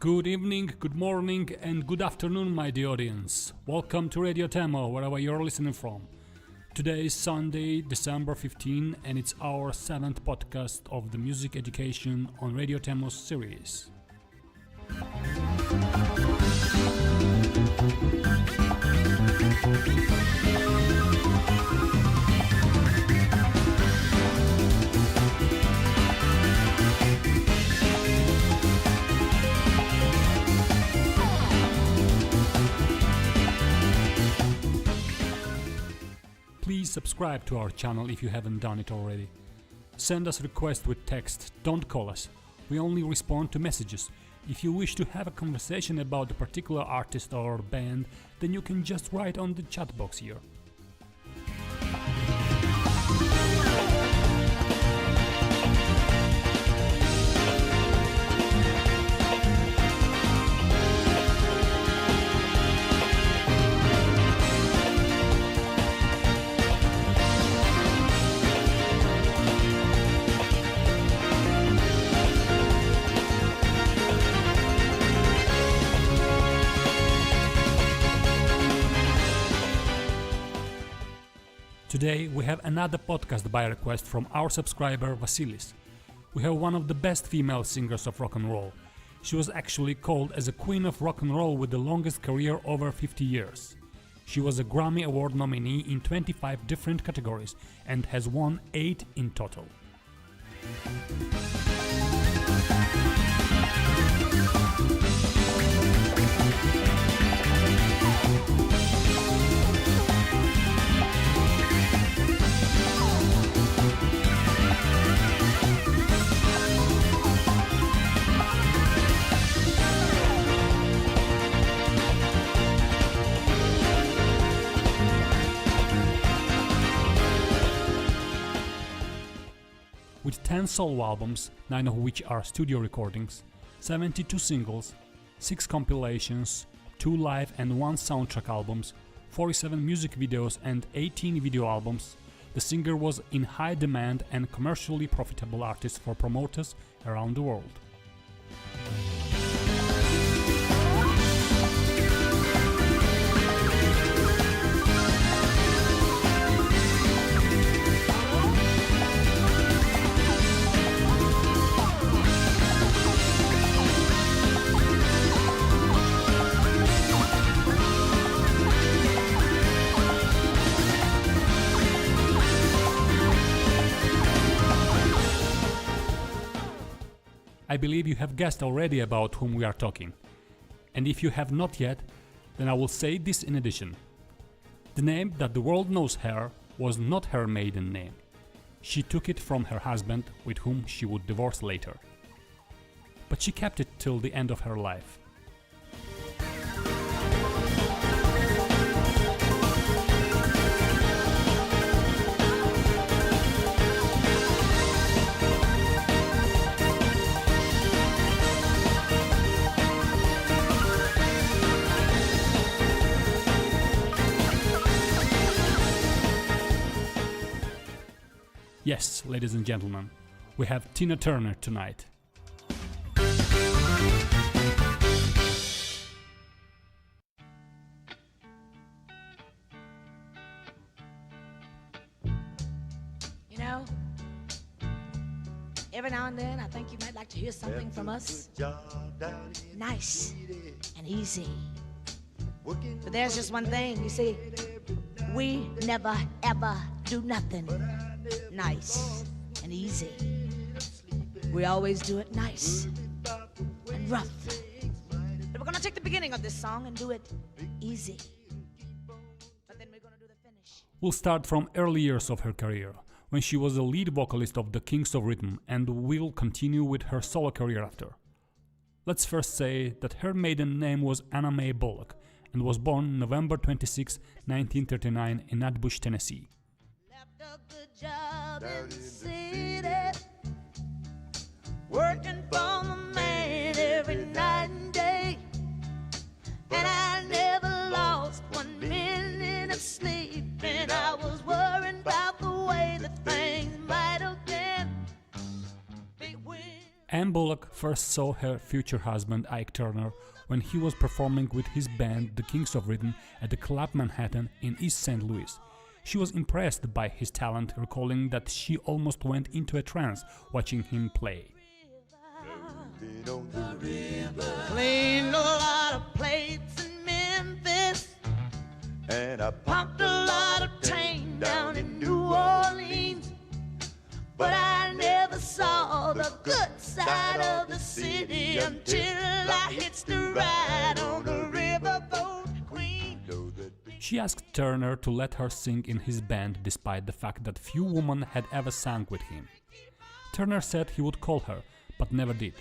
Good evening, good morning, and good afternoon, my dear audience. Welcome to RadioTemo, wherever you're listening from. Today is Sunday, December 15, and it's our 7th podcast of the Music Education on RadioTemo series. Please subscribe to our channel if you haven't done it already. Send us requests with text, don't call us. We only respond to messages. If you wish to have a conversation about a particular artist or band, then you can just write on the chat box here. Today we have another podcast by request from our subscriber Vasilis. We have one of the best female singers of rock and roll. She was actually called as a queen of rock and roll with the longest career over 50 years. She was a Grammy Award nominee in 25 different categories and has won 8 in total. With 10 solo albums, 9 of which are studio recordings, 72 singles, 6 compilations, 2 live and 1 soundtrack albums, 47 music videos and 18 video albums, the singer was in high demand and commercially profitable artist for promoters around the world. I believe you have guessed already about whom we are talking. And if you have not yet, then I will say this in addition. The name that the world knows her was not her maiden name. She took it from her husband, with whom she would divorce later. But she kept it till the end of her life. Yes, ladies and gentlemen, we have Tina Turner tonight. You know, every now and then I think you might like to hear something from us. Nice and easy. But there's just one thing, you see, we never ever do nothing nice and easy. We always do it nice and rough. But we're gonna take the beginning of this song and do it easy. But then we're gonna do the finish. We'll start from early years of her career, when she was the lead vocalist of the Kings of Rhythm, and will continue with her solo career after. Let's first say that her maiden name was Anna Mae Bullock, and was born November 26, 1939 in Nutbush, Tennessee. Left a good job in the city, working for the man every night and day, and I never lost 1 minute of sleep, and I was worrying about the way that things might have been. Ann Bullock first saw her future husband Ike Turner when he was performing with his band The Kings of Rhythm at the Club Manhattan in East St. Louis. She was impressed by his talent, recalling that she almost went into a trance watching him play. Cleaned a lot of plates in Memphis, and I pumped a lot of tang down in New Orleans, but I never saw the good side of the city until I hitched a ride on the riverboat Queen. She asked Turner to let her sing in his band despite the fact that few women had ever sang with him. Turner said he would call her, but never did.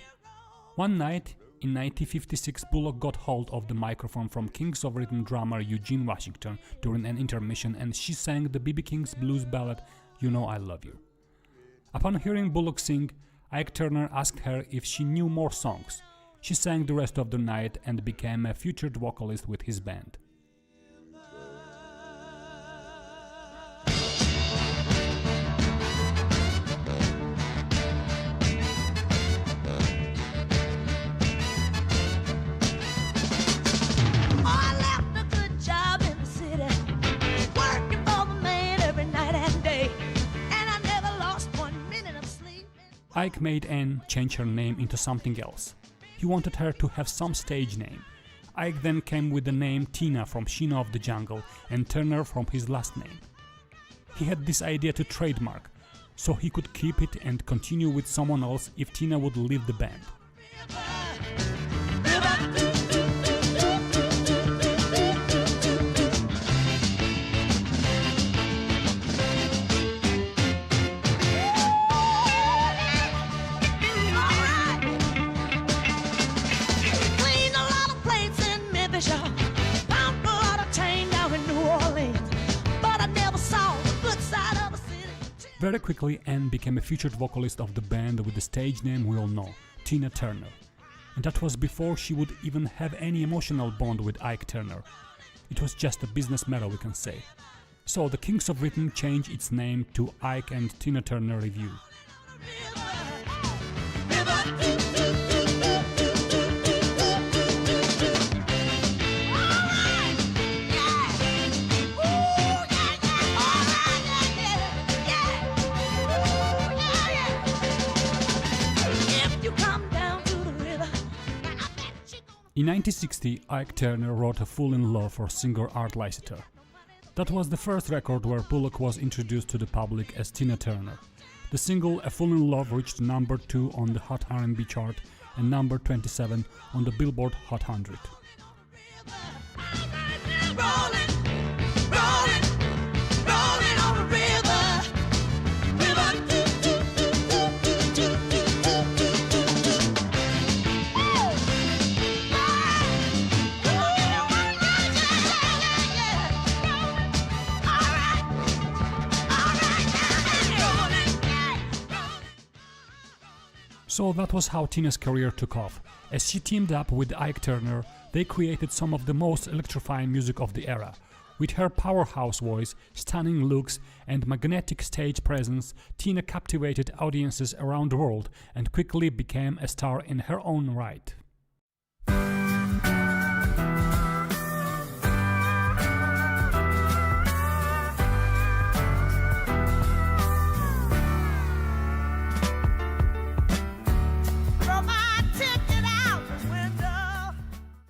One night, in 1956, Bullock got hold of the microphone from Kings of Rhythm drummer Eugene Washington during an intermission, and she sang the B.B. King's blues ballad, You Know I Love You. Upon hearing Bullock sing, Ike Turner asked her if she knew more songs. She sang the rest of the night and became a featured vocalist with his band. Ike made Ann change her name into something else. He wanted her to have some stage name. Ike then came with the name Tina from Sheena of the Jungle and Turner from his last name. He had this idea to trademark, so he could keep it and continue with someone else if Tina would leave the band. Very quickly, Ann became a featured vocalist of the band with the stage name we all know, Tina Turner. And that was before she would even have any emotional bond with Ike Turner. It was just a business matter, we can say. So the Kings of Rhythm changed its name to Ike and Tina Turner Revue. In 1960, Ike Turner wrote A Fool in Love for singer Art Liciter. That was the first record where Bullock was introduced to the public as Tina Turner. The single A Fool in Love reached number 2 on the Hot R&B chart and number 27 on the Billboard Hot 100. So that was how Tina's career took off. As she teamed up with Ike Turner, they created some of the most electrifying music of the era. With her powerhouse voice, stunning looks, and magnetic stage presence, Tina captivated audiences around the world and quickly became a star in her own right.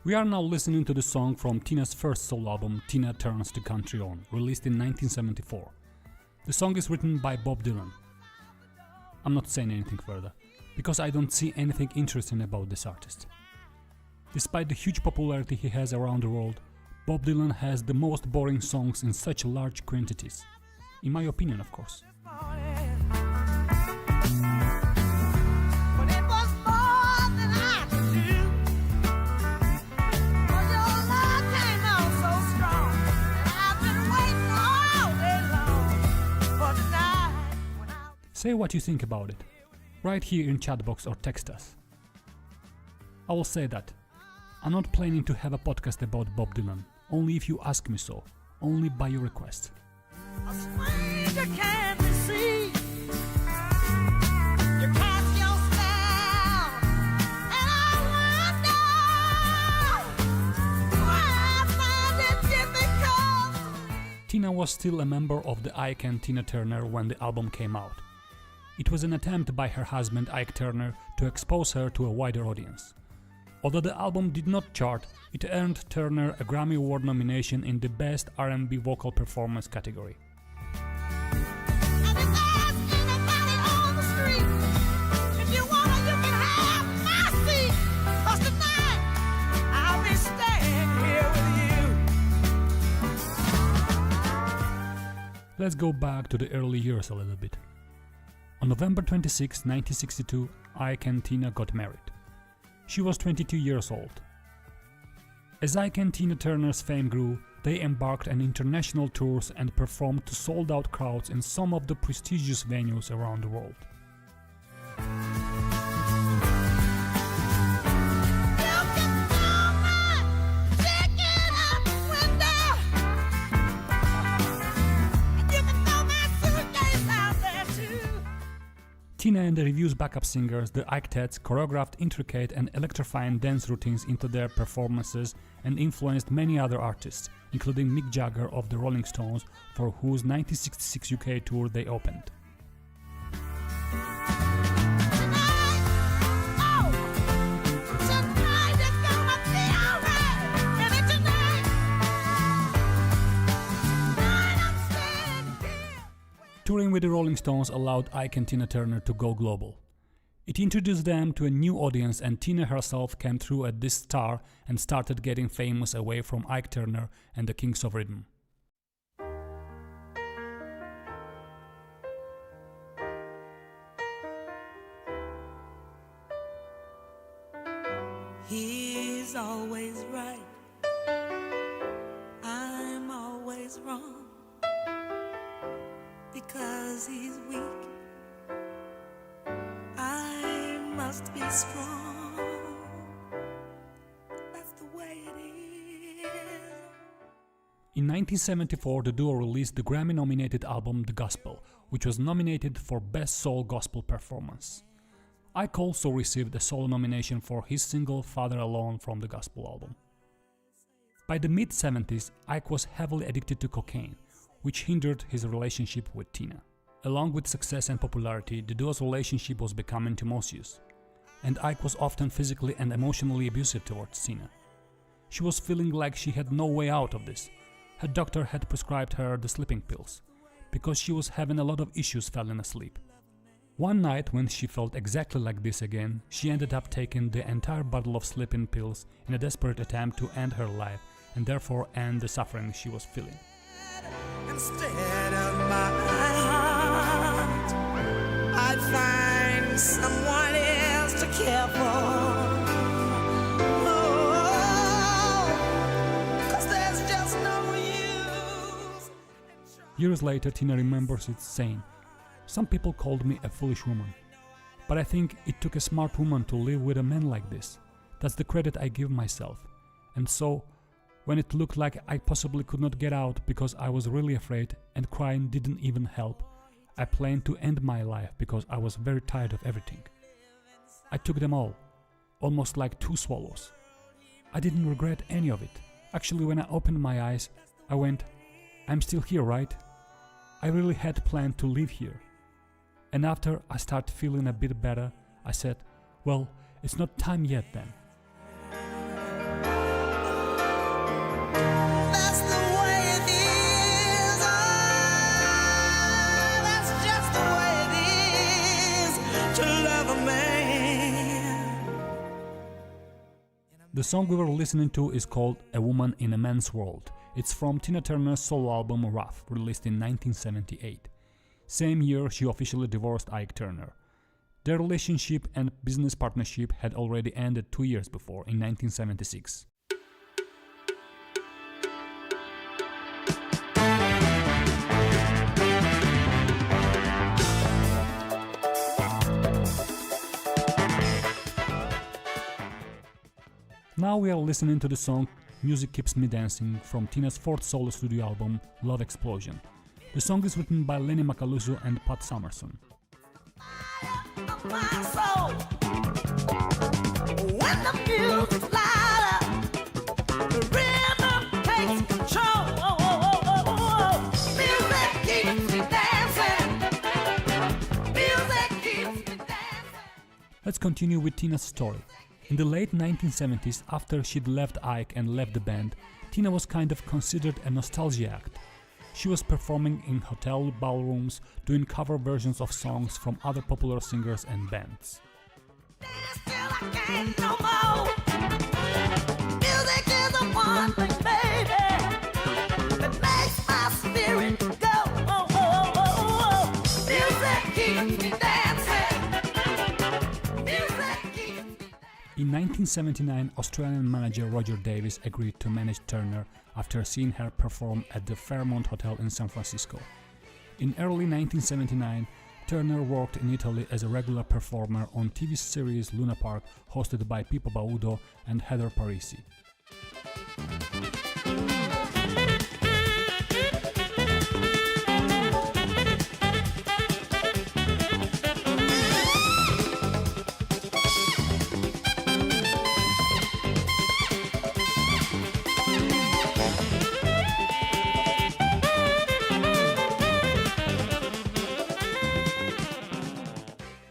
We are now listening to the song from Tina's first solo album, Tina Turns the Country On, released in 1974. The song is written by Bob Dylan. I'm not saying anything further, because I don't see anything interesting about this artist. Despite the huge popularity he has around the world, Bob Dylan has the most boring songs in such large quantities. In my opinion, of course. Say what you think about it. Write here in chat box or text us. I will say that I'm not planning to have a podcast about Bob Dylan, only if you ask me so, only by your request. A stranger can't deceive. You cast your spell, and I wonder why I find it difficult. Tina was still a member of the Ike and Tina Turner when the album came out. It was an attempt by her husband Ike Turner to expose her to a wider audience. Although the album did not chart, it earned Turner a Grammy Award nomination in the Best R&B Vocal Performance category. And if there's anybody on the street, if you wanna, you can have my seat. 'Cause tonight I'll be staying here with you. Let's go back to the early years a little bit. On November 26, 1962, Ike and Tina got married. She was 22 years old. As Ike and Tina Turner's fame grew, they embarked on international tours and performed to sold-out crowds in some of the prestigious venues around the world. Tina and the Revue's backup singers, the Ike-Teds, choreographed intricate and electrifying dance routines into their performances and influenced many other artists, including Mick Jagger of the Rolling Stones, for whose 1966 UK tour they opened. Touring with the Rolling Stones allowed Ike and Tina Turner to go global. It introduced them to a new audience, and Tina herself came through as this star and started getting famous away from Ike Turner and the Kings of Rhythm. He's always right. I'm always wrong. Because he's weak, I must be strong. That's the way it is. In 1974, the duo released the Grammy-nominated album The Gospel, which was nominated for Best Soul Gospel Performance. Ike also received a solo nomination for his single Father Alone from the Gospel album. By the mid-70s, Ike was heavily addicted to cocaine, which hindered his relationship with Tina. Along with success and popularity, the duo's relationship was becoming tumultuous, and Ike was often physically and emotionally abusive towards Tina. She was feeling like she had no way out of this. Her doctor had prescribed her the sleeping pills, because she was having a lot of issues falling asleep. One night, when she felt exactly like this again, she ended up taking the entire bottle of sleeping pills in a desperate attempt to end her life and therefore end the suffering she was feeling. Instead of my heart, I'd find someone else to care for. Oh, 'cause there's just no use. Years later, Tina remembers it saying, "Some people called me a foolish woman, but I think it took a smart woman to live with a man like this. That's the credit I give myself. And so, when it looked like I possibly could not get out because I was really afraid and crying didn't even help, I planned to end my life because I was very tired of everything. I took them all, almost like 2 swallows. I didn't regret any of it. Actually, when I opened my eyes, I went, I'm still here, right? I really had planned to live here. And after I started feeling a bit better, I said, well, it's not time yet then." That's the way it is. Oh, that's just the way it is to love a man. The song we were listening to is called A Woman in a Man's World. It's from Tina Turner's solo album Rough, released in 1978. Same year, she officially divorced Ike Turner. Their relationship and business partnership had already ended 2 years before, in 1976. Now we are listening to the song Music Keeps Me Dancing from Tina's fourth solo studio album Love Explosion. The song is written by Lenny Macaluso and Pat Summerson. My soul. When the music's louder, the rhythm takes control. Music keeps me dancing. Music keeps me dancing. Let's continue with Tina's story. In the late 1970s, after she'd left Ike and left the band, Tina was kind of considered a nostalgia act. She was performing in hotel ballrooms, doing cover versions of songs from other popular singers and bands. Still I can't no more. Music is the one thing, baby, that makes my spirit go. Music keeps me dancing. Music keeps me dancing. In 1979, Australian manager Roger Davis agreed to manage Turner after seeing her perform at the Fairmont Hotel in San Francisco. In early 1979, Turner worked in Italy as a regular performer on TV series Luna Park, hosted by Pippo Baudo and Heather Parisi.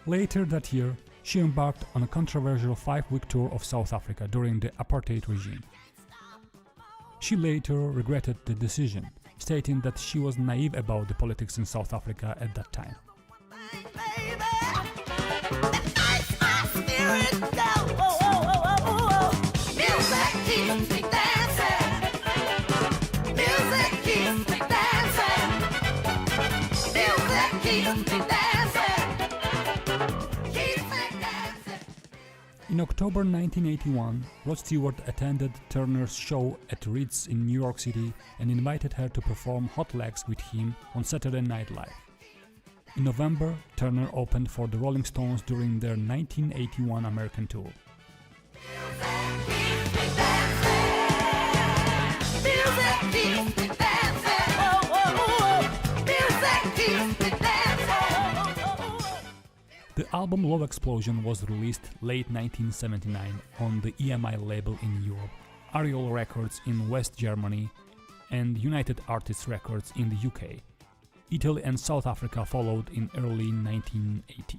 Later that year, she embarked on a controversial 5-week tour of South Africa during the apartheid regime. She later regretted the decision, stating that she was naive about the politics in South Africa at that time. In October 1981, Rod Stewart attended Turner's show at Ritz in New York City and invited her to perform Hot Legs with him on Saturday Night Live. In November, Turner opened for the Rolling Stones during their 1981 American tour. The album Love Explosion was released late 1979 on the EMI label in Europe, Ariel Records in West Germany, and United Artists Records in the UK. Italy and South Africa followed in early 1980.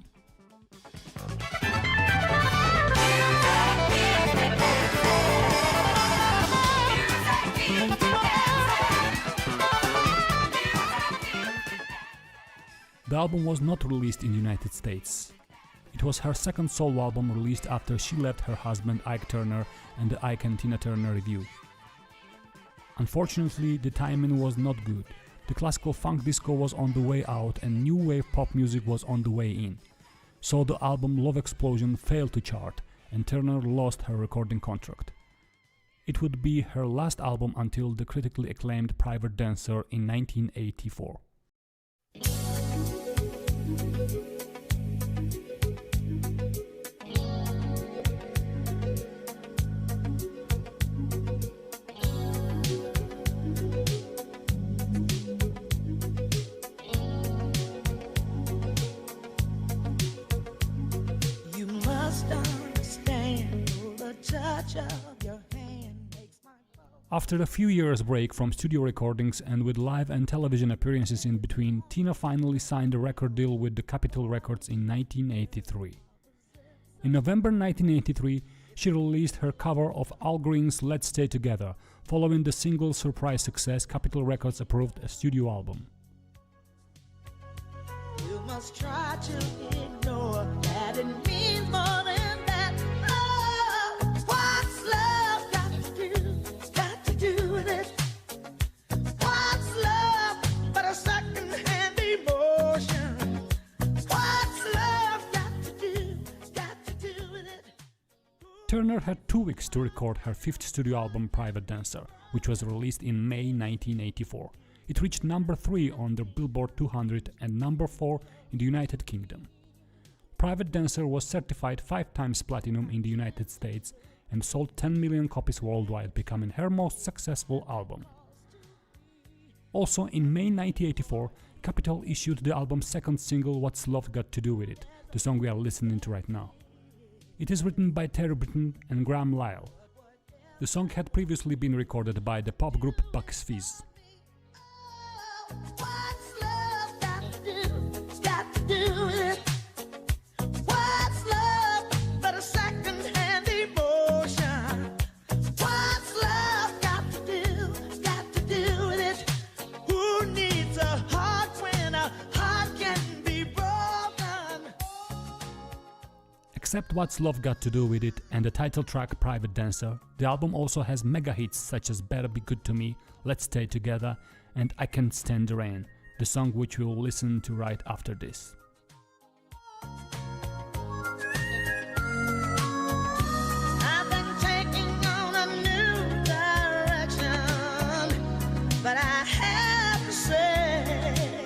The album was not released in the United States. It was her second solo album released after she left her husband Ike Turner and the Ike and Tina Turner Revue. Unfortunately, the timing was not good. The classical funk disco was on the way out and new wave pop music was on the way in. So the album Love Explosion failed to chart and Turner lost her recording contract. It would be her last album until the critically acclaimed Private Dancer in 1984. You must understand the touch of your hand makes my pulse. After a few years break from studio recordings and with live and television appearances in between, Tina finally signed a record deal with the Capitol Records in 1983. In November 1983, she released her cover of Al Green's Let's Stay Together. Following the single's surprise success, Capitol Records approved a studio album. You must try to ignore that it means more than that. Oh, what's love got to do? It's got to do with it. What's love but a second-hand emotion? What's love got to do? It's got to do with it. Turner had 2 weeks to record her 5th studio album Private Dancer, which was released in May 1984. It reached number 3 on the Billboard 200 and number 4 in the United Kingdom. Private Dancer was certified 5 times platinum in the United States and sold 10 million copies worldwide, becoming her most successful album. Also, in May 1984, Capitol issued the album's second single, What's Love Got to Do With It, the song we are listening to right now. It is written by Terry Britten and Graham Lyle. The song had previously been recorded by the pop group Bucks Fizz. What's love got to do? It's got to do with it. What's love but a second-hand emotion? What's love got to do? It's got to do with it. Who needs a heart when a heart can be broken? Except What's Love Got to Do With It and the title track Private Dancer, the album also has mega hits such as Better Be Good to Me, Let's Stay Together, and I Can't Stand the Rain, the song which we'll listen to right after this. I've been taking on a new direction, but I have to say,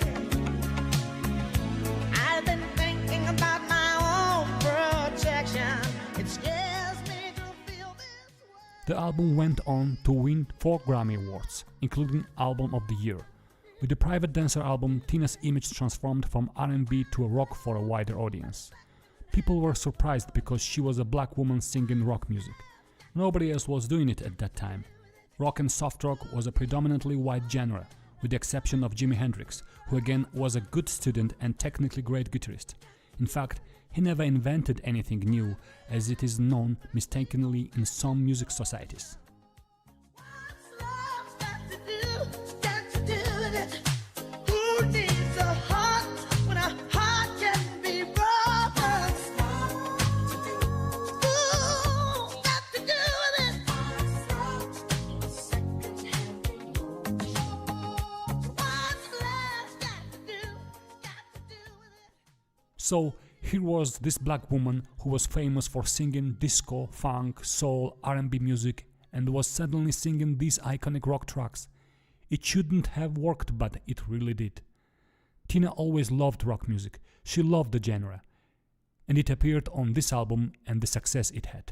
I've been thinking about my own protection. It scares me to feel this way. The album went on to win 4 Grammy Awards, including Album of the Year. With the Private Dancer album, Tina's image transformed from R&B to a rock for a wider audience. People were surprised because she was a black woman singing rock music. Nobody else was doing it at that time. Rock and soft rock was a predominantly white genre, with the exception of Jimi Hendrix, who again was a good student and technically great guitarist. In fact, he never invented anything new, as it is known mistakenly in some music societies. What's love got to do? It's got to do with it. Who needs a heart when a heart can be broken? Ooh, got to do with it. What's love got to do? Got to do with it. So, here was this black woman who was famous for singing disco, funk, soul, R&B music and was suddenly singing these iconic rock tracks. It shouldn't have worked, but it really did. Tina always loved rock music, she loved the genre, and it appeared on this album and the success it had.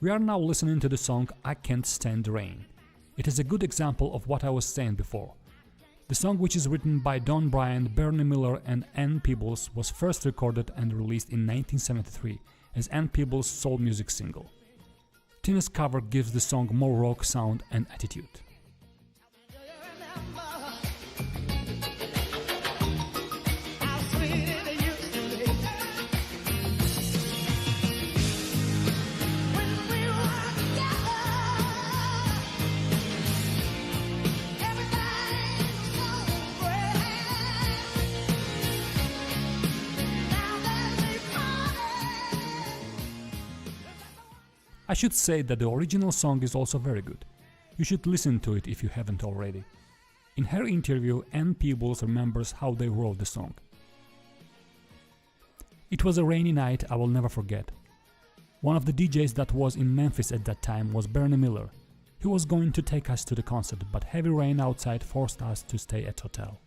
We are now listening to the song I Can't Stand the Rain. It is a good example of what I was saying before. The song, which is written by Don Bryant, Bernie Miller and Ann Peebles, was first recorded and released in 1973 as Ann Peebles' soul music single. Tina's cover gives the song more rock sound and attitude. I should say that the original song is also very good. You should listen to it if you haven't already. In her interview, Ann Peebles remembers how they wrote the song. It was a rainy night I will never forget. One of the DJs that was in Memphis at that time was Bernie Miller. He was going to take us to the concert, but heavy rain outside forced us to stay at hotel.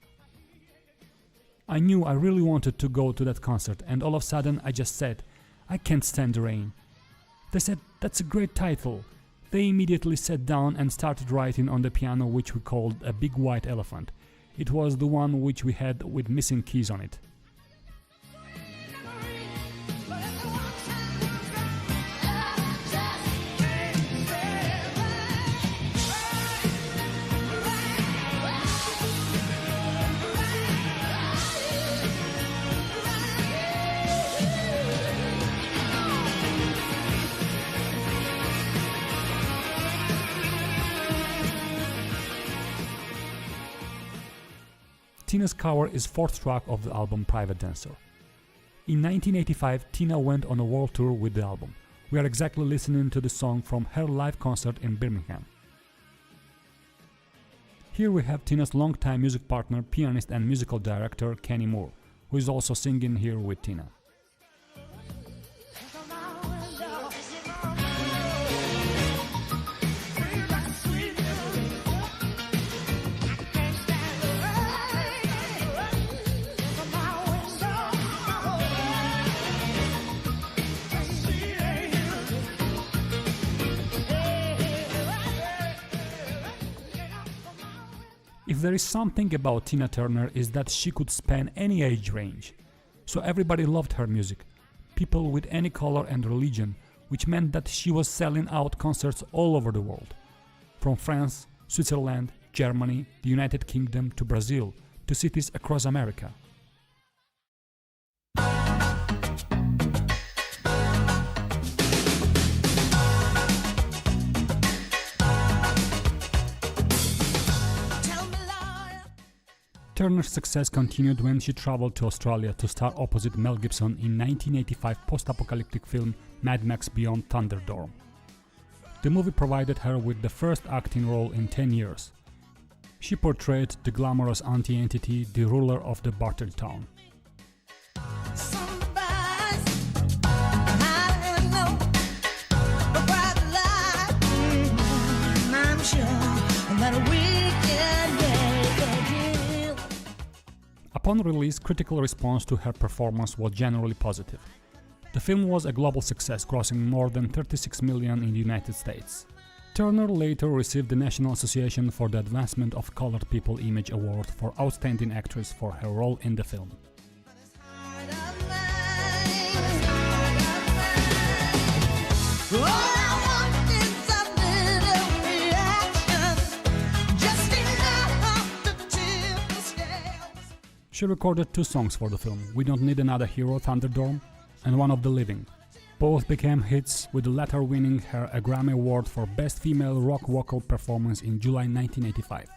I knew I really wanted to go to that concert, and all of a sudden I just said, I can't stand the rain. They said, that's a great title. They immediately sat down and started writing on the piano, which we called a big white elephant. It was the one which we had with missing keys on it. Tina's cover is fourth track of the album Private Dancer. In 1985, Tina went on a world tour with the album. We are exactly listening to the song from her live concert in Birmingham. Here we have Tina's longtime music partner, pianist and musical director Kenny Moore, who is also singing here with Tina. If there is something about Tina Turner is that she could span any age range. So everybody loved her music, people with any color and religion, which meant that she was selling out concerts all over the world. From France, Switzerland, Germany, the United Kingdom to Brazil, to cities across America. Turner's success continued when she traveled to Australia to star opposite Mel Gibson in 1985 post-apocalyptic film Mad Max Beyond Thunderdome. The movie provided her with the first acting role in 10 years. She portrayed the glamorous anti-entity, the ruler of the Barter Town. Upon release, critical response to her performance was generally positive. The film was a global success, grossing more than $36 million in the United States. Turner later received the National Association for the Advancement of Colored People Image Award for Outstanding Actress for her role in the film. She recorded 2 songs for the film, We Don't Need Another Hero, Thunderdome, and One of the Living. Both became hits, with the latter winning her a Grammy Award for Best Female Rock Vocal Performance in July 1985.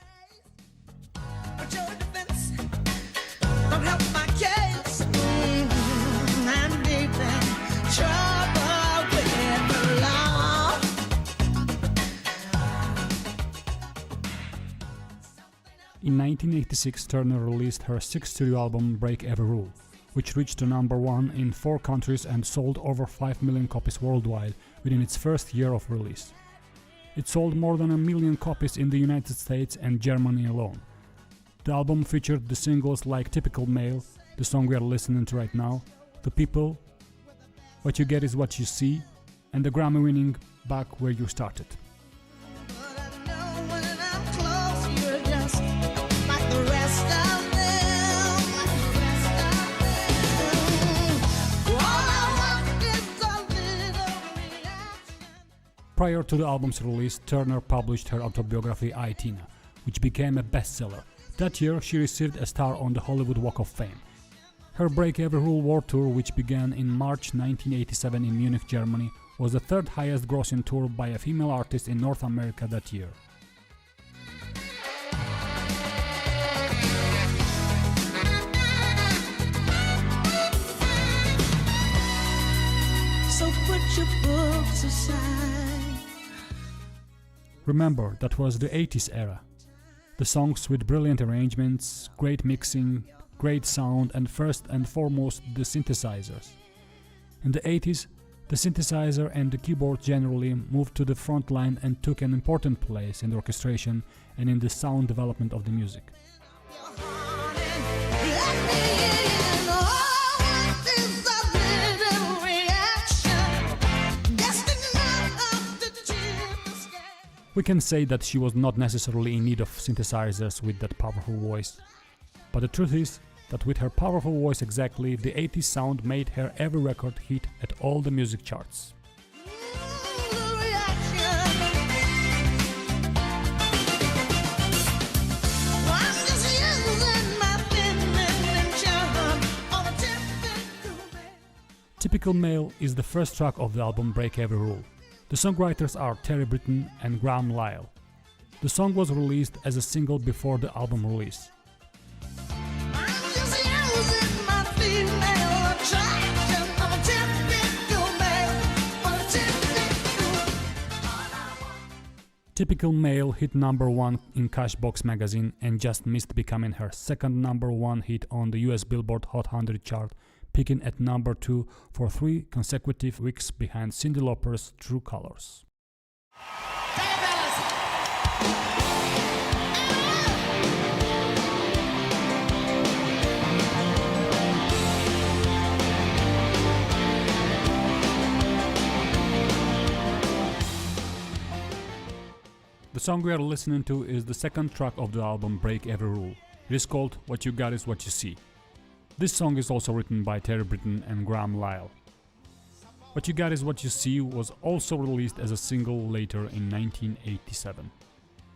In 1986, Turner released her 6th studio album, Break Every Rule, which reached the #1 in 4 countries and sold over 5 million copies worldwide within its first year of release. It sold more than 1 million copies in the United States and Germany alone. The album featured the singles like Typical Male, the song we are listening to right now, The People, What You Get Is What You See, and the Grammy-winning Back Where You Started. Prior to the album's release, Turner published her autobiography I, Tina, which became a bestseller. That year, she received a star on the Hollywood Walk of Fame. Her Break Every Rule World Tour, which began in March 1987 in Munich, Germany, was the 3rd highest grossing tour by a female artist in North America that year. So put your books aside. Remember, that was the 80s era. The songs with brilliant arrangements, great mixing, great sound, and first and foremost the synthesizers. In the 80s, the synthesizer and the keyboard generally moved to the front line and took an important place in the orchestration and in the sound development of the music. We can say that she was not necessarily in need of synthesizers with that powerful voice, but the truth is that with her powerful voice exactly, the 80s sound made her every record hit at all the music charts. Typical Male is the first track of the album Break Every Rule. The songwriters are Terry Britton and Graham Lyle. The song was released as a single before the album release. Typical Male hit number 1 in Cashbox magazine and just missed becoming her second number 1 hit on the US Billboard Hot 100 chart, peaking at number 2 for 3 consecutive weeks behind Cyndi Lauper's True Colors. The song we are listening to is the second track of the album Break Every Rule. It is called What You Got Is What You See. This song is also written by Terry Britten and Graham Lyle. What You Got Is What You See was also released as a single later in 1987.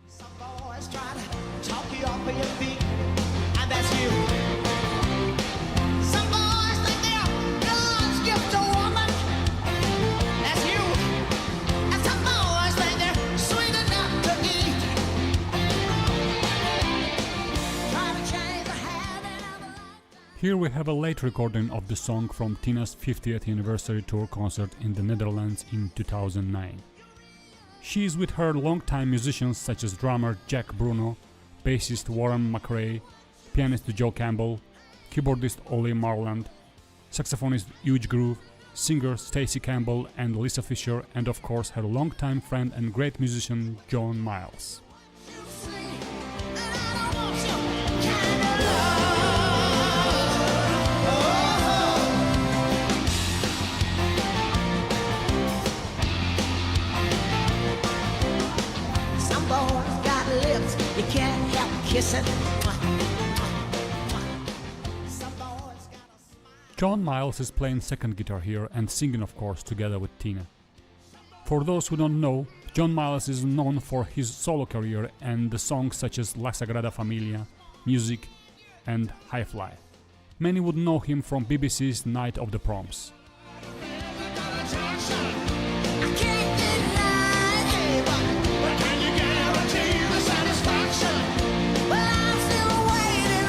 Some boys try to talk you off of your feet, and that's you. Some boys think they're God's gift to woman, that's you. And some boys think they're sweet enough to eat. Try to change the habit of life. Here we have a late recording of the song from Tina's 50th anniversary tour concert in the Netherlands in 2009. She is with her longtime musicians such as drummer Jack Bruno, bassist Warren McRae, pianist Joe Campbell, keyboardist Ollie Marland, saxophonist Huge Groove, singer Stacey Campbell and Lisa Fisher, and of course her longtime friend and great musician John Miles. Some boys got lips you can't help kissing. Some boys got a smile. John Miles is playing second guitar here and singing of course together with Tina. For those who don't know, John Miles is known for his solo career and the songs such as La Sagrada Familia, Music and High Fly. Many would know him from BBC's Night of the Proms. I can't deny it, but can you guarantee the satisfaction? Well, I'm still waiting.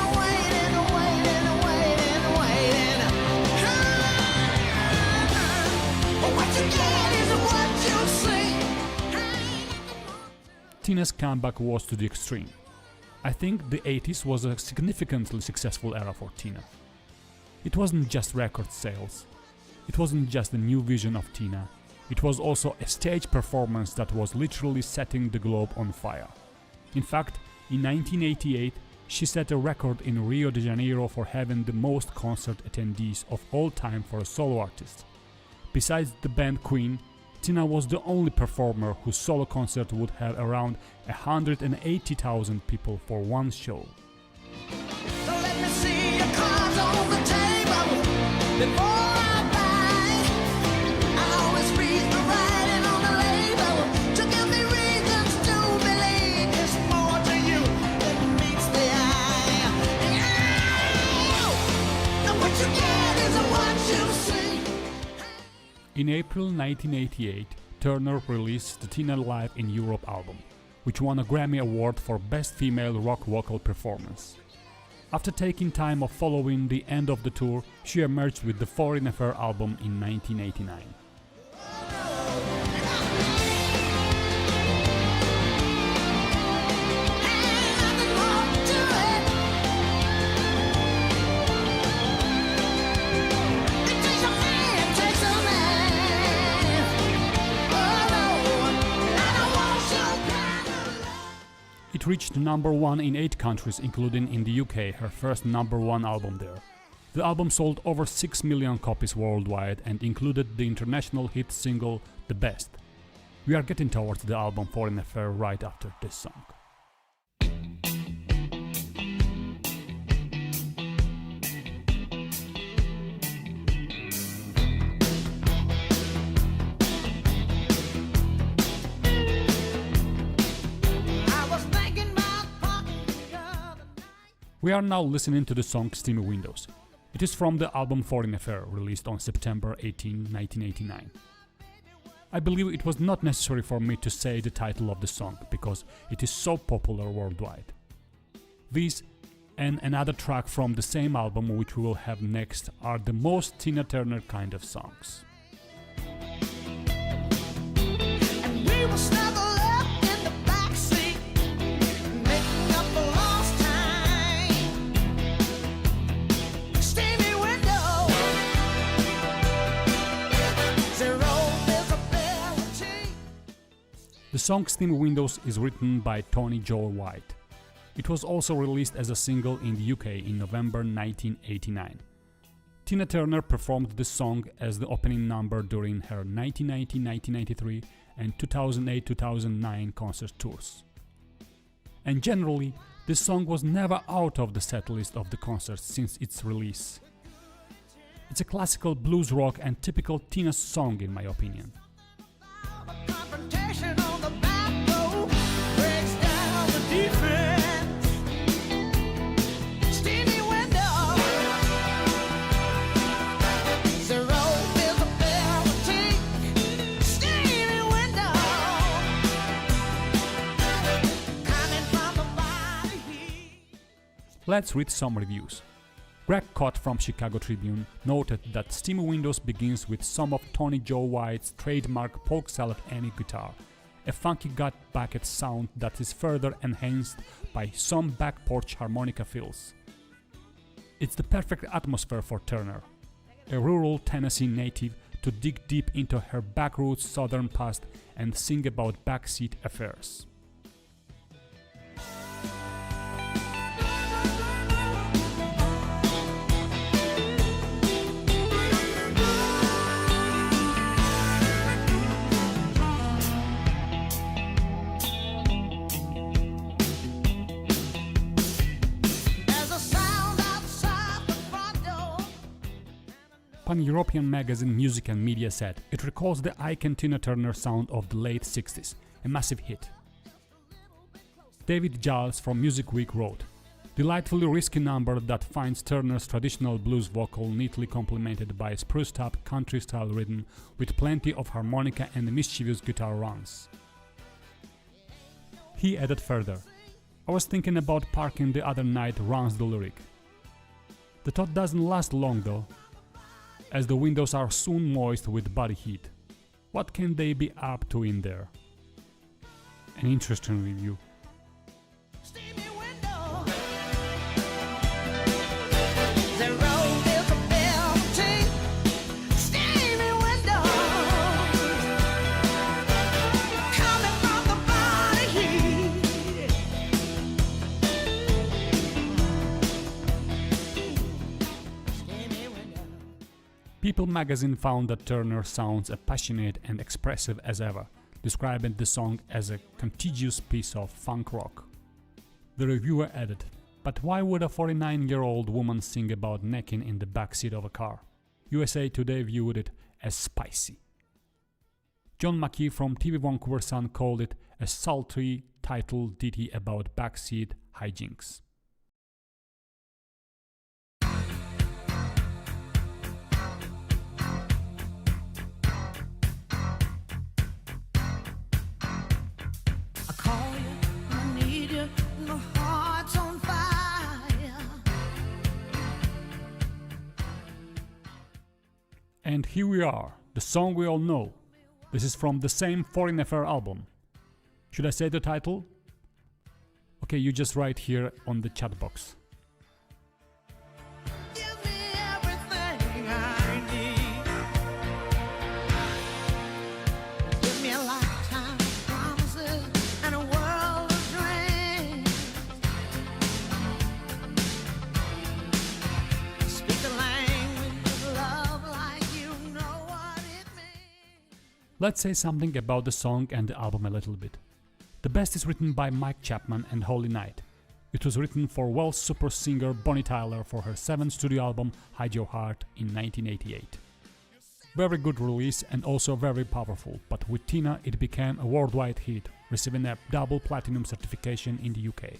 But what you get is what you see. Tina's comeback was to the extreme. I think the 80s was a significantly successful era for Tina. It wasn't just record sales. It wasn't just a new vision of Tina. It was also a stage performance that was literally setting the globe on fire. In fact, in 1988, she set a record in Rio de Janeiro for having the most concert attendees of all time for a solo artist. Besides the band Queen, Tina was the only performer whose solo concert would have around 180,000 people for one show. So let me see your cards on the table before I buy. I always read the writing on the label to give me reasons to believe there's more to you than meets the eye. And what you get is what you see. In April 1988, Turner released the Tina Live in Europe album, which won a Grammy Award for Best Female Rock Vocal Performance. After taking time off following the end of the tour, she emerged with the Foreign Affair album in 1989. It reached number 1 in 8 countries, including in the UK, her first number 1 album there. The album sold over 6 million copies worldwide and included the international hit single The Best. We are getting towards the album Foreign Affair right after this song. We are now listening to the song Steamy Windows. It is from the album Foreign Affair, released on September 18, 1989. I believe it was not necessary for me to say the title of the song, because it is so popular worldwide. These and another track from the same album, which we will have next, are the most Tina Turner kind of songs. And we will snuggle up in the song Steamy Windows is written by Tony Joel White. It was also released as a single in the UK in November 1989. Tina Turner performed this song as the opening number during her 1990-1993 and 2008-2009 concert tours. And generally, this song was never out of the setlist of the concerts since its release. It's a classical blues rock and typical Tina song in my opinion. Confrontation on the back road breaks down the defense. Steamy window, zero visibility. Steamy window, coming from the body heat. Let's read some reviews. Greg Cott from Chicago Tribune noted that Steamy Windows begins with some of Tony Joe White's trademark Polk Salad Annie guitar, a funky gut bucket sound that is further enhanced by some back porch harmonica fills. It's the perfect atmosphere for Turner, a rural Tennessee native, to dig deep into her backwoods southern past and sing about backseat affairs. Pan-European magazine Music and Media said it recalls the icon Tina Turner sound of the late 60s, a massive hit. David Giles from Music Week wrote, "Delightfully risky number that finds Turner's traditional blues vocal neatly complemented by a spruced-up country-style rhythm with plenty of harmonica and mischievous guitar runs." He added further, "I was thinking about parking the other night," runs the lyric. The thought doesn't last long though, as the windows are soon moist with body heat. What can they be up to in there? An interesting review. Steamy window, zero visibility. Steamy window, coming from the body heat. Steamy window. People magazine found that Turner sounds as passionate and expressive as ever, describing the song as a contiguous piece of funk rock. The reviewer added, "But why would a 49-year-old woman sing about necking in the backseat of a car?" USA Today viewed it as spicy. John McKee from TV Vancouver Sun called it a sultry title ditty about backseat hijinks. I call you, I need you, my heart's on fire. And here we are, the song we all know. This is from the same Foreign Affair album. Should I say the title? Okay, you just write here on the chat box. Give me everything I need. Give me a lifetime of promises and a world of dreams. Speak the language of love like you know what it means. Let's say something about the song and the album a little bit. The best is written by Mike Chapman and Holy Night. It was written for Welsh super singer Bonnie Tyler for her 7th studio album Hide Your Heart in 1988. Very good release and also very powerful, but with Tina it became a worldwide hit, receiving a double platinum certification in the UK.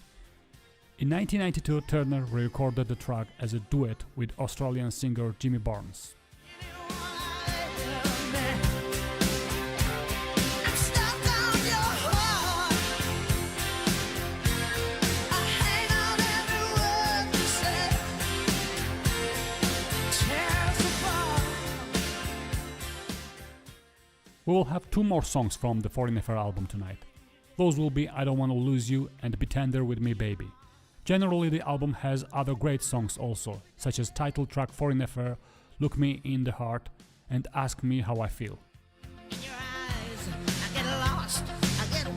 In 1992, Turner re-recorded the track as a duet with Australian singer Jimmy Barnes. I'm stuck on your heart. I hang on every word you say. Tear us apart. We will have 2 more songs from the Foreign Affair album tonight. Those will be I Don't Wanna Lose You and Be Tender With Me Baby. Generally the album has other great songs also, such as title track Foreign Affair, Look Me in the Heart and Ask Me How I Feel. In your eyes, I get lost, I get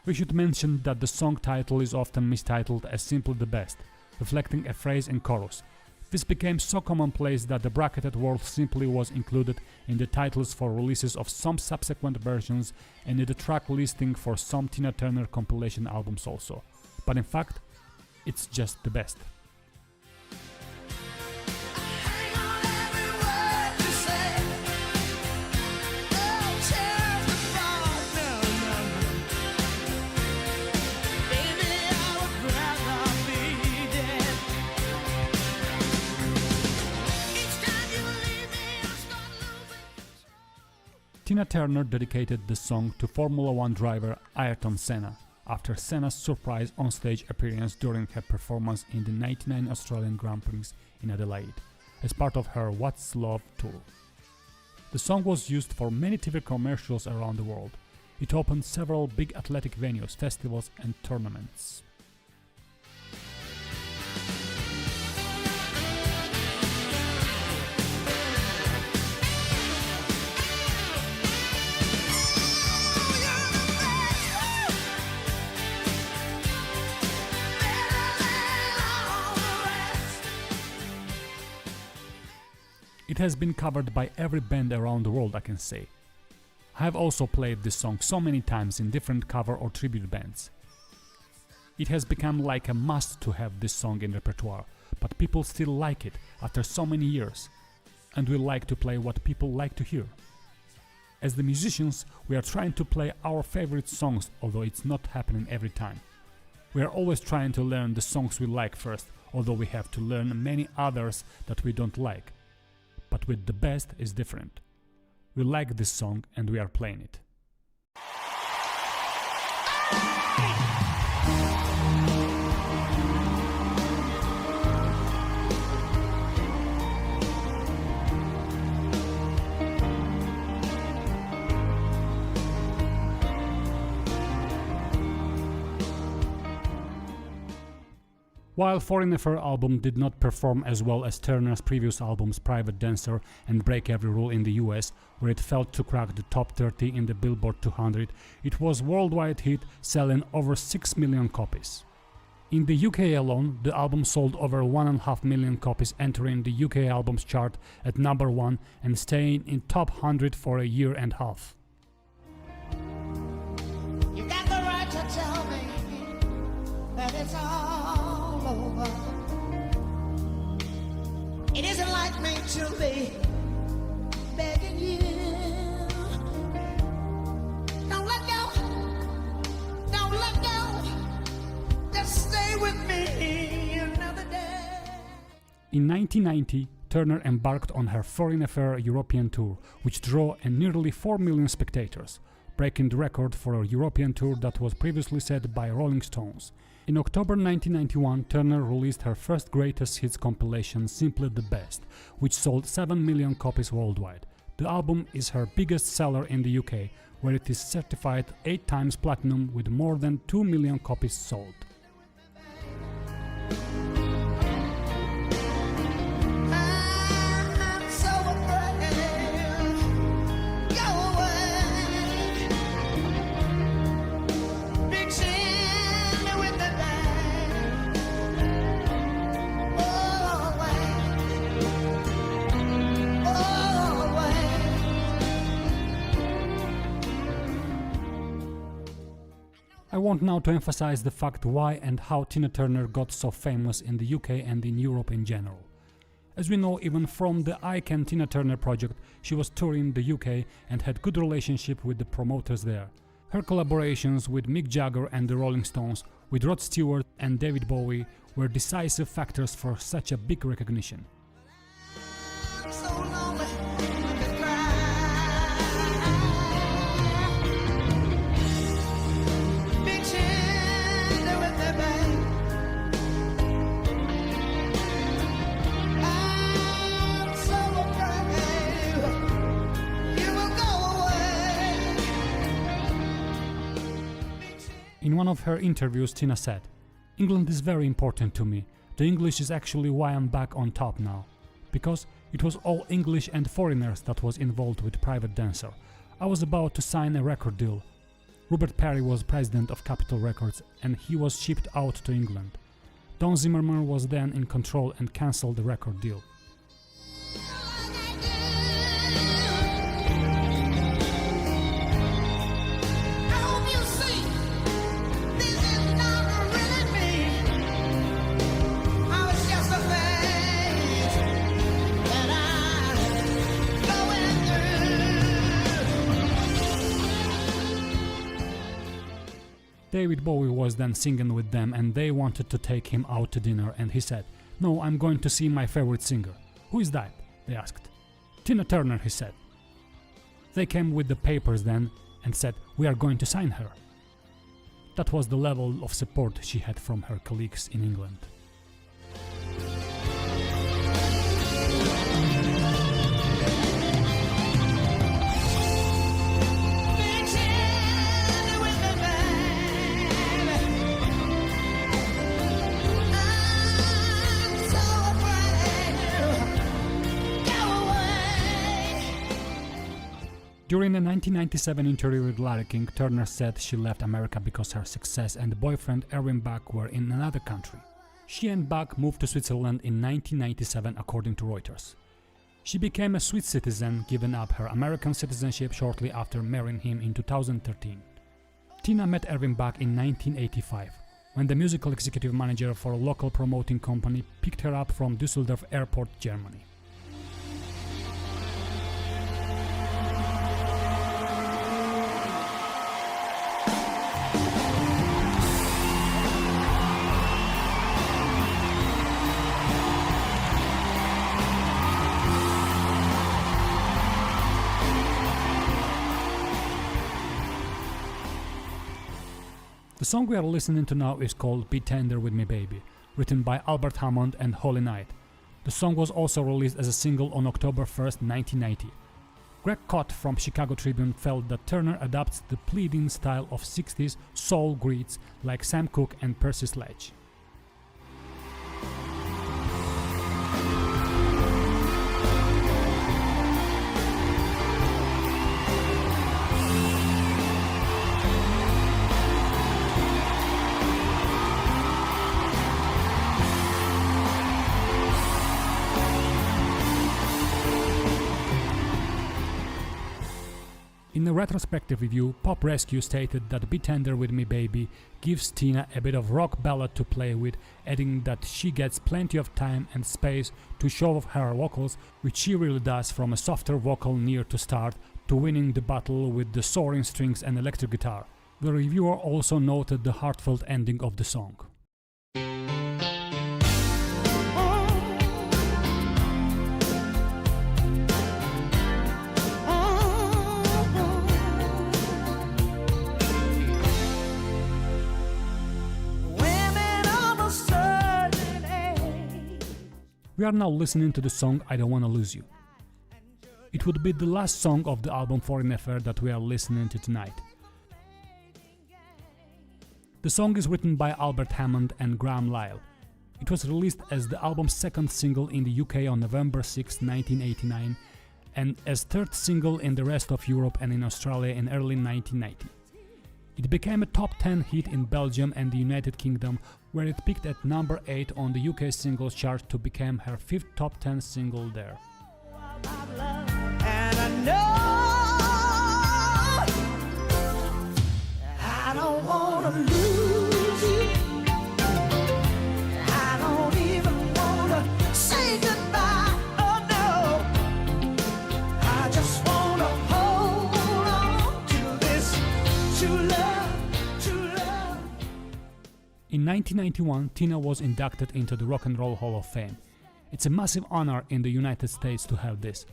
We should mention that the song title is often mistitled as simply The Best, reflecting a phrase in chorus. This became so commonplace that the bracketed word simply was included in the titles for releases of some subsequent versions and in the track listing for some Tina Turner compilation albums also. But in fact, it's just The Best. Tina Turner dedicated the song to Formula One driver Ayrton Senna after Senna's surprise onstage appearance during her performance in the '99 Australian Grand Prix in Adelaide, as part of her What's Love tour. The song was used for many TV commercials around the world. It opened several big athletic venues, festivals and tournaments. It has been covered by every band around the world, I can say. I have also played this song so many times in different cover or tribute bands. It has become like a must to have this song in repertoire, but people still like it after so many years, and we like to play what people like to hear. As the musicians, we are trying to play our favorite songs, although it's not happening every time. We are always trying to learn the songs we like first, although we have to learn many others that we don't like. But with The Best is different. We like this song and we are playing it. While Foreign Affair album did not perform as well as Turner's previous albums Private Dancer and Break Every Rule in the US, where it failed to crack the top 30 in the Billboard 200, it was a worldwide hit, selling over 6 million copies. In the UK alone, the album sold over 1.5 million copies, entering the UK albums chart at number 1 and staying in top 100 for a year and a half. You got the right to tell me that it's all over. It isn't like me to be begging you. Don't let go. Don't let go. Just stay with me another day. In 1990, Turner embarked on her Foreign Affair European tour, which drew nearly 4 million spectators, breaking the record for a European tour that was previously set by Rolling Stones. In October 1991, Turner released her first greatest hits compilation, Simply the Best, which sold 7 million copies worldwide. The album is her biggest seller in the UK, where it is certified 8 times platinum with more than 2 million copies sold. I want now to emphasize the fact why and how Tina Turner got so famous in the UK and in Europe in general. As we know, even from the I Can Tina Turner project, she was touring the UK and had good relationship with the promoters there. Her collaborations with Mick Jagger and the Rolling Stones, with Rod Stewart and David Bowie were decisive factors for such a big recognition. In one of her interviews, Tina said, "England is very important to me. The English is actually why I'm back on top now. Because it was all English and foreigners that was involved with Private Dancer. I was about to sign a record deal. Rupert Perry was president of Capitol Records and he was shipped out to England. Don Zimmerman was then in control and cancelled the record deal. David Bowie was then singing with them and they wanted to take him out to dinner and he said, "No, I'm going to see my favorite singer." "Who is that?" they asked. "Tina Turner," he said. They came with the papers then and said, "We are going to sign her." That was the level of support she had from her colleagues in England. During a 1997 interview with Larry King, Turner said she left America because her success and boyfriend Erwin Bach were in another country. She and Bach moved to Switzerland in 1997 according to Reuters. She became a Swiss citizen, giving up her American citizenship shortly after marrying him in 2013. Tina met Erwin Bach in 1985, when the musical executive manager for a local promoting company picked her up from Düsseldorf Airport, Germany. The song we are listening to now is called "Be Tender With Me Baby", written by Albert Hammond and Holy Night. The song was also released as a single on October 1st, 1990. Greg Kot from Chicago Tribune felt that Turner adapts the pleading style of 60s soul greats like Sam Cooke and Percy Sledge. In a retrospective review, Pop Rescue stated that "Be Tender With Me Baby" gives Tina a bit of rock ballad to play with, adding that she gets plenty of time and space to show off her vocals, which she really does, from a softer vocal near to start to winning the battle with the soaring strings and electric guitar. The reviewer also noted the heartfelt ending of the song. We are now listening to the song "I Don't Wanna Lose You". It would be the last song of the album Foreign Affair that we are listening to tonight. The song is written by Albert Hammond and Graham Lyle. It was released as the album's second single in the UK on November 6, 1989, and as third single in the rest of Europe and in Australia in early 1990. It became a top 10 hit in Belgium and the United Kingdom, where it peaked at number 8 on the UK singles chart to become her 5th top 10 single there. And I know I don't wanna lose you. I don't even wanna say goodbye. Oh no, I just wanna hold on to this true love, true love. In 1991, Tina was inducted into the Rock and Roll Hall of Fame. It's a massive honor in the United States to have this.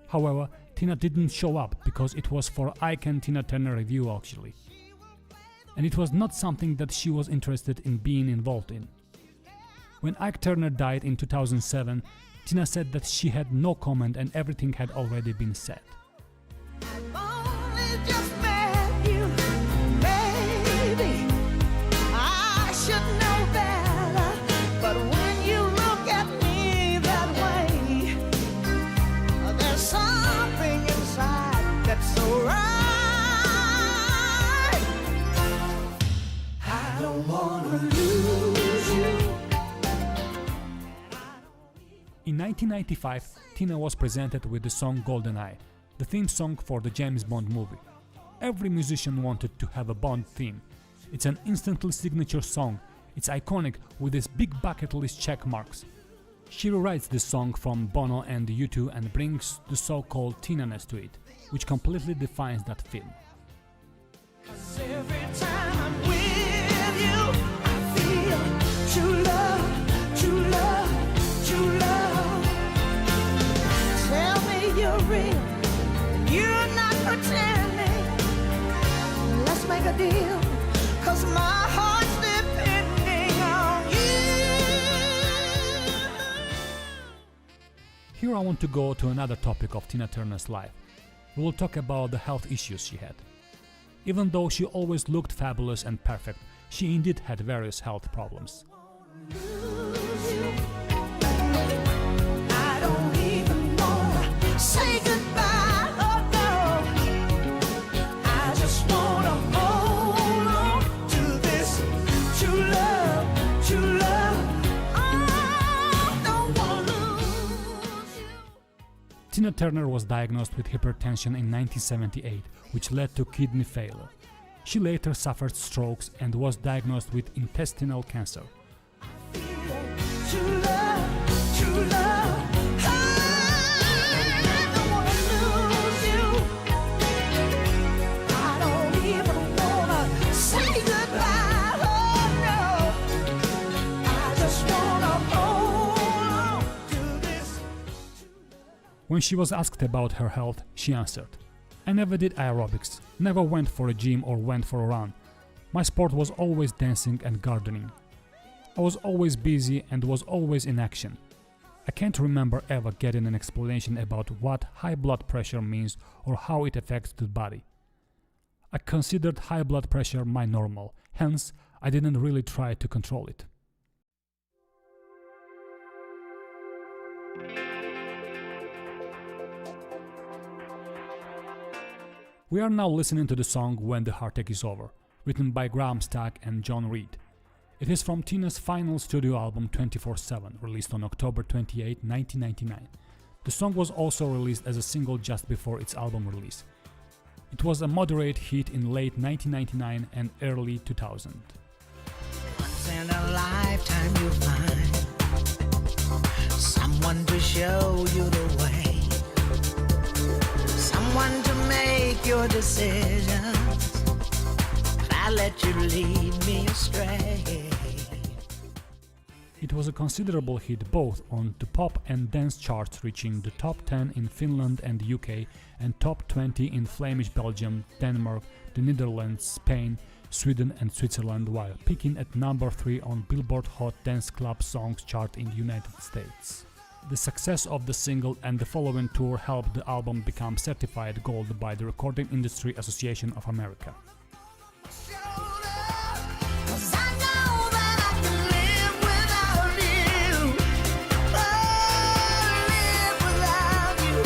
However, Tina didn't show up because it was for Ike and Tina Turner review actually. And it was not something that she was interested in being involved in. When Ike Turner died in 2007, Tina said that she had no comment and everything had already been said. I've only just met you, baby. I should know better, but when you look at me that way, there's something inside that's so right. 1995, Tina was presented with the song GoldenEye, the theme song for the James Bond movie. Every musician wanted to have a Bond theme. It's an instantly signature song. It's iconic with its big bucket list check marks. She rewrites this song from Bono and U2 and brings the so-called Tina-ness to it, which completely defines that film. Every time I'm with you, I feel true love, true love, true love. Tell me you're real, you're not pretending. Let's make a deal, 'cause my heart's depending on you. Here I want to go to another topic of Tina Turner's life. We will talk about the health issues she had. Even though she always looked fabulous and perfect, she indeed had various health problems. I don't even wanna say goodbye, oh no. I just wanna hold on to this true love, true love. I don't wanna lose you. Tina Turner was diagnosed with hypertension in 1978, which led to kidney failure. She later suffered strokes and was diagnosed with intestinal cancer. True love, true love. I don't wanna lose you. I don't even wanna say goodbye, oh no. I just wanna hold on to this. When she was asked about her health, she answered, "I never did aerobics, never went for a gym or went for a run. My sport was always dancing and gardening. I was always busy and was always in action. I can't remember ever getting an explanation about what high blood pressure means or how it affects the body. I considered high blood pressure my normal, hence I didn't really try to control it." We are now listening to the song When the Heartache Is Over, written by Graham Stack and John Reed. It is from Tina's final studio album 24/7, released on October 28, 1999. The song was also released as a single just before its album release. It was a moderate hit in late 1999 and early 2000. Once in a lifetime you find someone to show you the way, someone to make your decisions. I let you lead me astray. It was a considerable hit both on the pop and dance charts, reaching the top 10 in Finland and the UK and top 20 in Flemish Belgium, Denmark, the Netherlands, Spain, Sweden and Switzerland, while peaking at number 3 on Billboard Hot Dance Club Songs chart in the United States. The success of the single and the following tour helped the album become certified gold by the Recording Industry Association of America. 'Cause I know that I can live without you. Oh, live without you.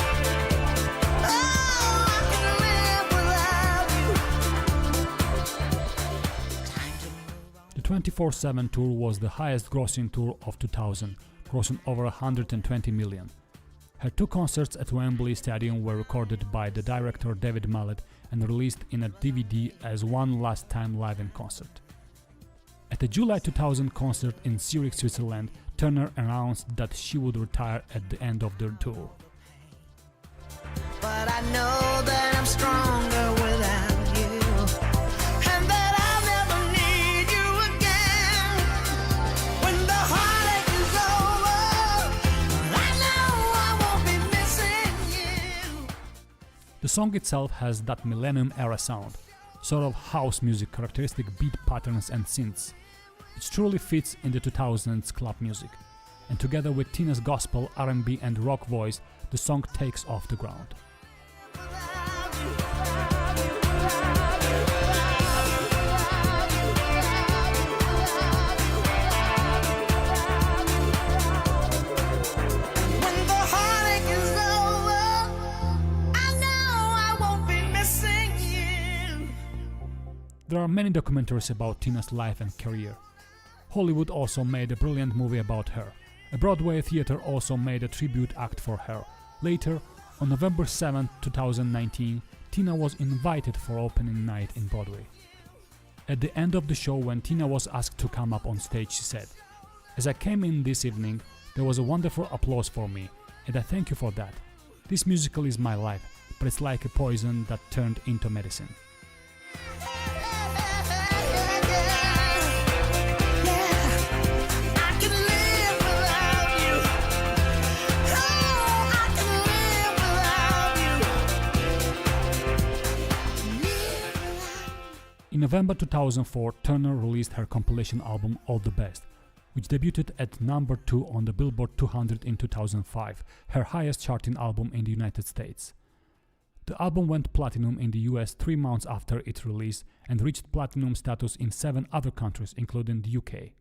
Oh, I can live without you. Time to move on. The 24/7 tour was the highest grossing tour of 2000, grossing over 120 million. Her 2 concerts at Wembley Stadium were recorded by the director David Mallet and released in a DVD as One Last Time Live in Concert. At the July 2000 concert in Zurich, Switzerland, Turner announced that she would retire at the end of the tour. But I know that I'm stronger without you, and that I'll never need you again. When the heartache is over, I know I won't be missing you. The song itself has that millennium-era sound, sort of house music, characteristic beat patterns and synths. It truly fits in the 2000s club music, and together with Tina's gospel, R&B and rock voice, the song takes off the ground. When the heartache is over, I know I won't be missing you. There are many documentaries about Tina's life and career. Hollywood also made a brilliant movie about her, A Broadway theater also made a tribute act for her. Later, on November 7, 2019, Tina was invited for opening night in Broadway. At the end of the show, when Tina was asked to come up on stage, she said, "As I came in this evening, there was a wonderful applause for me, and I thank you for that. This musical is my life, but it's like a poison that turned into medicine." In November 2004, Turner released her compilation album All the Best, which debuted at number 2 on the Billboard 200 in 2005, her highest charting album in the United States. The album went platinum in the US 3 months after its release and reached platinum status in 7 other countries, including the UK.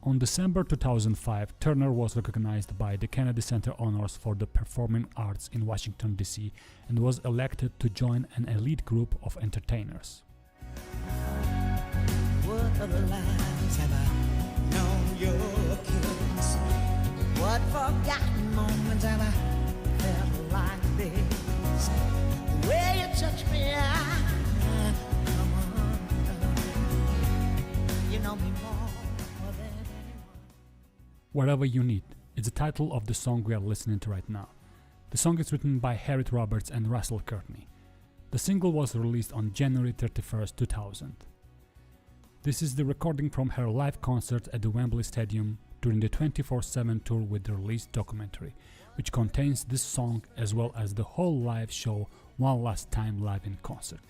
On December 2005, Turner was recognized by the Kennedy Center Honors for the Performing Arts in Washington, D.C. and was elected to join an elite group of entertainers. What other lives have I known your kiss? What forgotten moments have I felt like this? The way you touch me, come on, you know me more. Wherever You Need is the title of the song we are listening to right now. The song is written by Harriet Roberts and Russell Courtney. The single was released on January 31st, 2000. This is the recording from her live concert at the Wembley Stadium during the 24/7 tour with the released documentary, which contains this song as well as the whole live show One Last Time live in concert.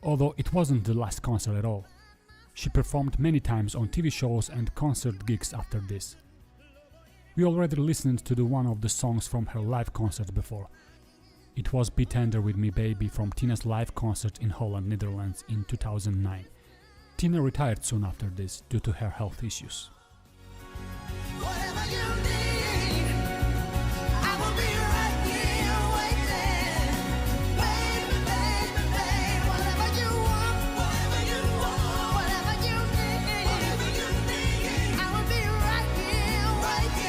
Although it wasn't the last concert at all. She performed many times on TV shows and concert gigs after this. We already listened to one of the songs from her live concert before. It was Be Tender With Me Baby from Tina's live concert in Holland, Netherlands in 2009. Tina retired soon after this due to her health issues. Whatever you need, I will be right here waiting. Baby, baby, baby, whatever you want, whatever you need, I will be right here waiting.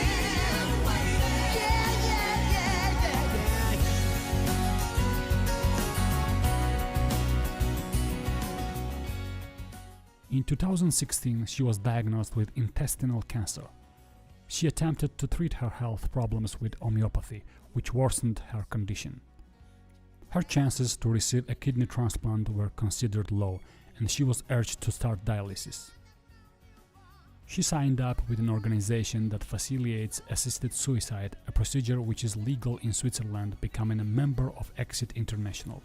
Yeah. In 2016, she was diagnosed with intestinal cancer. She attempted to treat her health problems with homeopathy, which worsened her condition. Her chances to receive a kidney transplant were considered low, and she was urged to start dialysis. She signed up with an organization that facilitates assisted suicide, a procedure which is legal in Switzerland, becoming a member of Exit International.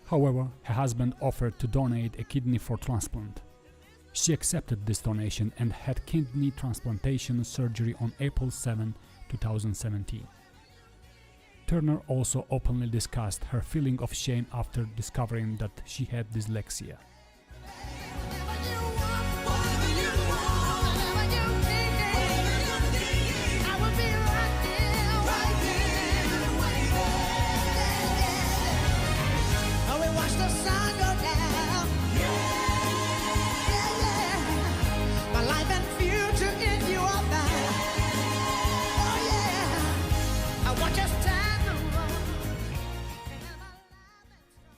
However, her husband offered to donate a kidney for transplant. She accepted this donation and had kidney transplantation surgery on April 7, 2017. Turner also openly discussed her feeling of shame after discovering that she had dyslexia.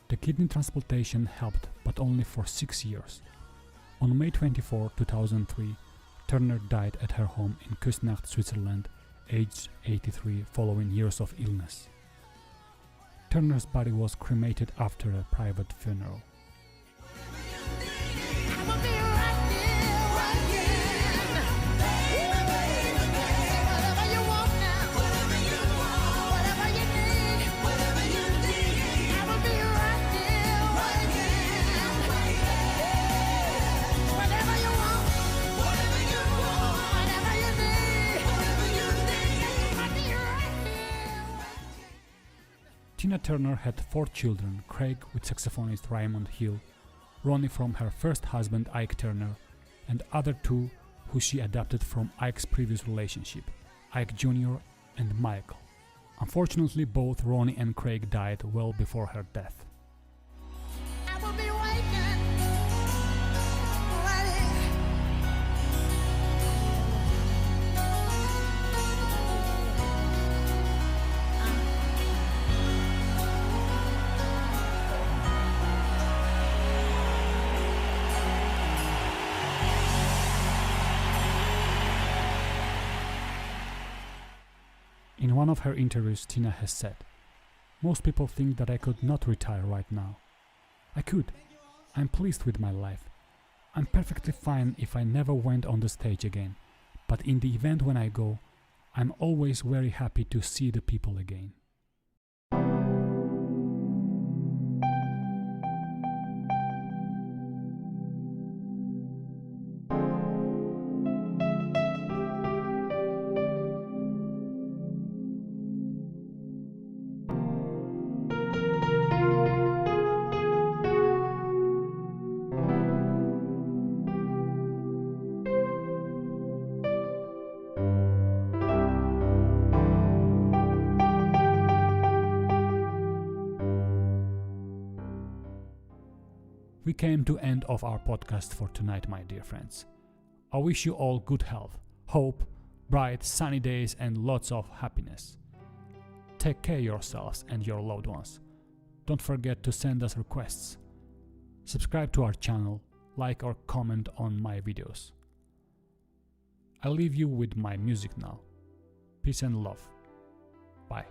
The kidney transplantation helped, but only for 6 years. On May 24, 2003, Turner died at her home in Küsnacht, Switzerland, aged 83, following years of illness. Turner's body was cremated after a private funeral. Tina Turner had 4 children, Craig with saxophonist Raymond Hill, Ronnie from her first husband Ike Turner, and other 2 who she adopted from Ike's previous relationship, Ike Jr. and Michael. Unfortunately, both Ronnie and Craig died well before her death. I will be waiting right here. In one of her interviews, Tina has said, "Most people think that I could not retire right now. I could. I'm pleased with my life. I'm perfectly fine if I never went on the stage again. But in the event when I go, I'm always very happy to see the people again." We came to end of our podcast for tonight, my dear friends. I wish you all good health, hope, bright, sunny days and lots of happiness. Take care of yourselves and your loved ones. Don't forget to send us requests. Subscribe to our channel, like or comment on my videos. I leave you with my music now. Peace and love. Bye.